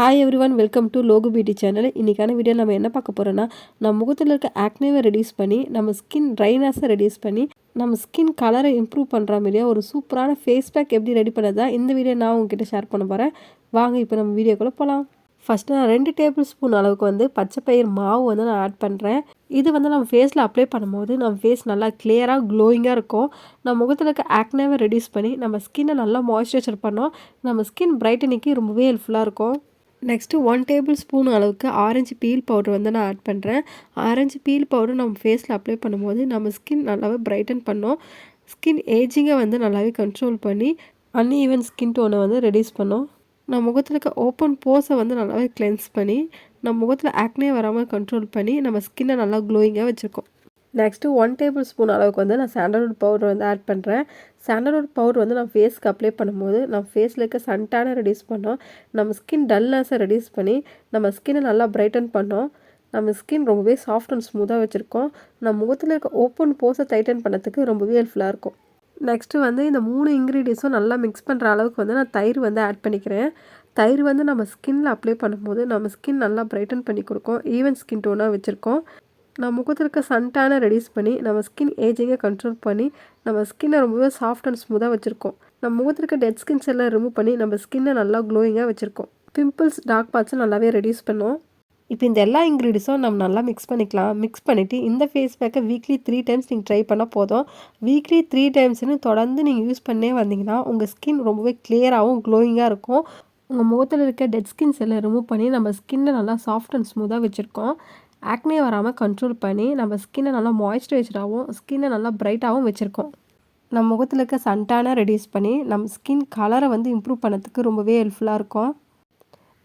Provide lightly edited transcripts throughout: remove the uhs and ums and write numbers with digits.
Hi everyone, welcome to Logu beauty channel. இன்றைக்கான video நம்ம என்ன பார்க்க போகிறோன்னா, நம்ம முகத்தில் இருக்க ஆக்னேவை ரெடியூஸ் பண்ணி, நம்ம ஸ்கின் ட்ரைனஸை ரெடியூஸ் பண்ணி, நம்ம ஸ்கின் கலரை இம்ப்ரூவ் பண்ணுற மாதிரியா ஒரு சூப்பரான ஃபேஸ் பேக் எப்படி ரெடி பண்ணதா இந்த வீடியோ நான் உங்ககிட்ட ஷேர் பண்ண போகிறேன். வாங்க இப்போ நம்ம வீடியோக்குள்ளே போகலாம். ஃபஸ்ட்டு நான் 2 டேபிள் ஸ்பூன் அளவுக்கு பச்சை பயிர் மாவு நான் ஆட் பண்ணுறேன். இது நம்ம ஃபேஸில் அப்ளை பண்ணும்போது நம்ம ஃபேஸ் நல்லா கிளியராக க்ளோயிங்காக இருக்கும். நம்ம முகத்தில் இருக்க ஆக்னேவை ரெடியூஸ் பண்ணி நம்ம ஸ்கின்னை நல்லா மாய்ஸ்சரைசர் பண்ணோம். நம்ம ஸ்கின் பிரைட்டனிங்க்கு ரொம்பவே ஹெல்ப்ஃபுல்லாக இருக்கும். நெக்ஸ்ட்டு 1 டேபிள் ஸ்பூன் அளவுக்கு ஆரஞ்சு பீல் பவுடர் நான் ஆட் பண்ணுறேன். ஆரஞ்சு பீல் பவுடர் நம்ம ஃபேஸில் அப்ளை பண்ணும்போது நம்ம ஸ்கின் நல்லாவே பிரைட்டன் பண்ணோம். ஸ்கின் ஏஜிங்கை நல்லாவே கண்ட்ரோல் பண்ணி அன்ஈவன் ஸ்கின் டோனை ரெடியூஸ் பண்ணோம். நம்ம முகத்தில் இருக்க ஓப்பன் போஸை நல்லாவே கிளென்ஸ் பண்ணி நம்ம முகத்தில் ஆக்னே வராமல் கண்ட்ரோல் பண்ணி நம்ம ஸ்கின்னை நல்லா க்ளோயிங்காக வச்சுருக்கோம். நெக்ஸ்ட்டு 1 டேபிள் ஸ்பூன் அளவுக்கு நான் சாண்டல்வுட் பவுடர் ஆட் பண்ணுறேன். சாண்டல்வுட் பவுடர் நம்ம ஃபேஸ்க்கு அப்ளை பண்ணும்போது நம்ம ஃபேஸில் இருக்க சன்டானை ரெடியூஸ் பண்ணோம். நம்ம ஸ்கின் டல்னஸை ரெடியூஸ் பண்ணி நம்ம ஸ்கின்னை நல்லா பிரைட்டன் பண்ணோம். நம்ம ஸ்கின் ரொம்பவே சாஃப்ட் அண்ட் ஸ்மூத்தாக வச்சுருக்கோம். நம்ம முகத்தில் இருக்க ஓப்பன் போஸை டைட்டன் பண்ணதுக்கு ரொம்பவே ஹெல்ப்ஃபுல்லாக இருக்கும். நெக்ஸ்ட்டு இந்த 3 இன்க்ரீடியன்ஸும் நல்லா மிக்ஸ் பண்ணுற அளவுக்கு நான் தயிர் ஆட் பண்ணிக்கிறேன். தயிர் நம்ம ஸ்கின்னில் அப்ளை பண்ணும்போது நம்ம ஸ்கின் நல்லா பிரைட்டன் பண்ணி கொடுக்கும். ஈவன் ஸ்கின் டோனாக வச்சுருக்கோம். நம்ம முகத்தில் இருக்க சன்டானை ரெடியூஸ் பண்ணி நம்ம ஸ்கின் ஏஜிங்கை கண்ட்ரோல் பண்ணி நம்ம ஸ்கின்னை ரொம்பவே சாஃப்ட் அண்ட் ஸ்மூத்தாக வச்சுருக்கோம். நம்ம முகத்தில் இருக்க டெட் ஸ்கின்ஸ் எல்லாம் ரிமூவ் பண்ணி நம்ம ஸ்கின்னை நல்லா க்ளோயிங்காக வச்சுருக்கோம். பிம்பிள்ஸ் டார்க் பார்ட்ஸும் நல்லாவே ரெடியூஸ் பண்ணுவோம். இப்போ இந்த எல்லா இன்க்ரீடியன்ஸும் நம்ம நல்லா மிக்ஸ் பண்ணிக்கலாம். மிக்ஸ் பண்ணிவிட்டு இந்த ஃபேஸ் பேக்கை வீக்லி 3 டைம்ஸ் நீங்கள் ட்ரை பண்ணால் போதும். வீக்லி 3 டைம்ஸ்னு தொடர்ந்து நீங்கள் யூஸ் பண்ணே வந்தீங்கன்னா உங்கள் ஸ்கின் ரொம்பவே கிளியராகவும் க்ளோயிங்காக இருக்கும். உங்கள் முகத்தில் இருக்க டெட் ஸ்கின்ஸ் எல்லாம் ரிமூவ் பண்ணி நம்ம ஸ்கின்னை நல்லா சாஃப்ட் அண்ட் ஸ்மூத்தாக வச்சுருக்கோம். ஆக்னே வராமல் கண்ட்ரோல் பண்ணி நம்ம ஸ்கின்னை நல்லா மாய்ஸ்சரைசராகவும் ஸ்கின்னை நல்லா பிரைட்டாகவும் வச்சுருக்கோம். நம்ம முகத்தில் இருக்க சன்டானை ரெடியூஸ் பண்ணி நம்ம ஸ்கின் கலரை இம்ப்ரூவ் பண்ணதுக்கு ரொம்பவே ஹெல்ப்ஃபுல்லாக இருக்கும்.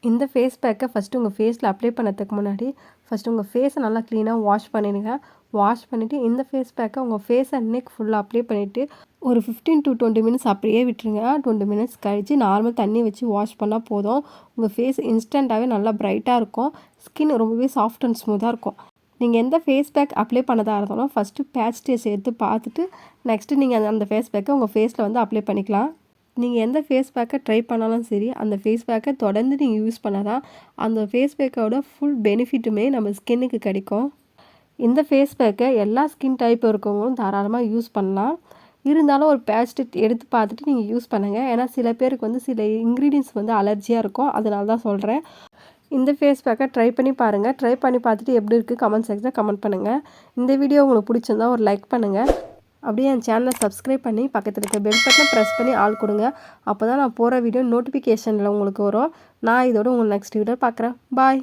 இந்த ஃபேஸ் பேக்கை ஃபஸ்ட்டு உங்கள் ஃபேஸில் அப்ளை பண்ணதுக்கு முன்னாடி ஃபஸ்ட்டு உங்கள் ஃபேஸை நல்லா க்ளீனாக வாஷ் பண்ணிடுங்க. வாஷ் பண்ணிவிட்டு இந்த ஃபேஸ் பேக்கை உங்கள் ஃபேஸ் அண்ட் நெக் ஃபுல்லாக அப்ளை பண்ணிவிட்டு ஒரு 15 to 20 மினிட்ஸ் அப்படியே விட்டுருங்க. 20 மினிட்ஸ் கழித்து நார்மல் தண்ணி வச்சு வாஷ் பண்ணால் போதும். உங்கள் ஃபேஸ் இன்ஸ்டண்ட்டாகவே நல்லா பிரைட்டாக இருக்கும். ஸ்கின் ரொம்பவே சாஃப்ட் அண்ட் ஸ்மூத்தாக இருக்கும். நீங்கள் எந்த ஃபேஸ் பேக் அப்ளை பண்ணதாக இருந்தாலும் ஃபஸ்ட்டு பேட்ச் டேஸ்ட் எடுத்து பார்த்துட்டு நெக்ஸ்ட்டு நீங்கள் அந்த ஃபேஸ் பேக்கை உங்கள் ஃபேஸில் அப்ளை பண்ணிக்கலாம். நீங்கள் எந்த ஃபேஸ் பேக்கை ட்ரை பண்ணாலும் சரி, அந்த ஃபேஸ் பேக்கை தொடர்ந்து நீங்கள் யூஸ் பண்ணால் தான் அந்த ஃபேஸ் பேக்கோட ஃபுல் பெனிஃபிட்டுமே நம்ம ஸ்கின்னுக்கு கிடைக்கும். இந்த ஃபேஸ் பேக்கை எல்லா ஸ்கின் டைப் இருக்கவங்களும் தாராளமாக யூஸ் பண்ணலாம். இருந்தாலும் ஒரு பேட்ச் டெஸ்ட் எடுத்து பார்த்துட்டு நீங்கள் யூஸ் பண்ணுங்கள். ஏன்னா சில பேருக்கு சில இன்க்ரீடியன்ஸ் அலர்ஜியாக இருக்கும். அதனால தான் சொல்கிறேன். இந்த ஃபேஸ் பேக்கை ட்ரை பண்ணி பாருங்கள். ட்ரை பண்ணி பார்த்துட்டு எப்படி இருக்குது கமெண்ட் செக்ஷனில் கமெண்ட் பண்ணுங்கள். இந்த வீடியோ உங்களுக்கு பிடிச்சிருந்தா ஒரு லைக் பண்ணுங்கள். அப்படியே என் சேனலை சப்ஸ்கிரைப் பண்ணி பக்கத்தில் இருக்க பெல் பட்டனை ப்ரெஸ் பண்ணி ஆள் கொடுங்க. அப்போ தான் நான் போகிற வீடியோ நோட்டிஃபிகேஷனில் உங்களுக்கு வரும். நான் இதோட உங்களை நெக்ஸ்ட் வீடியோ பார்க்குறேன். பாய்.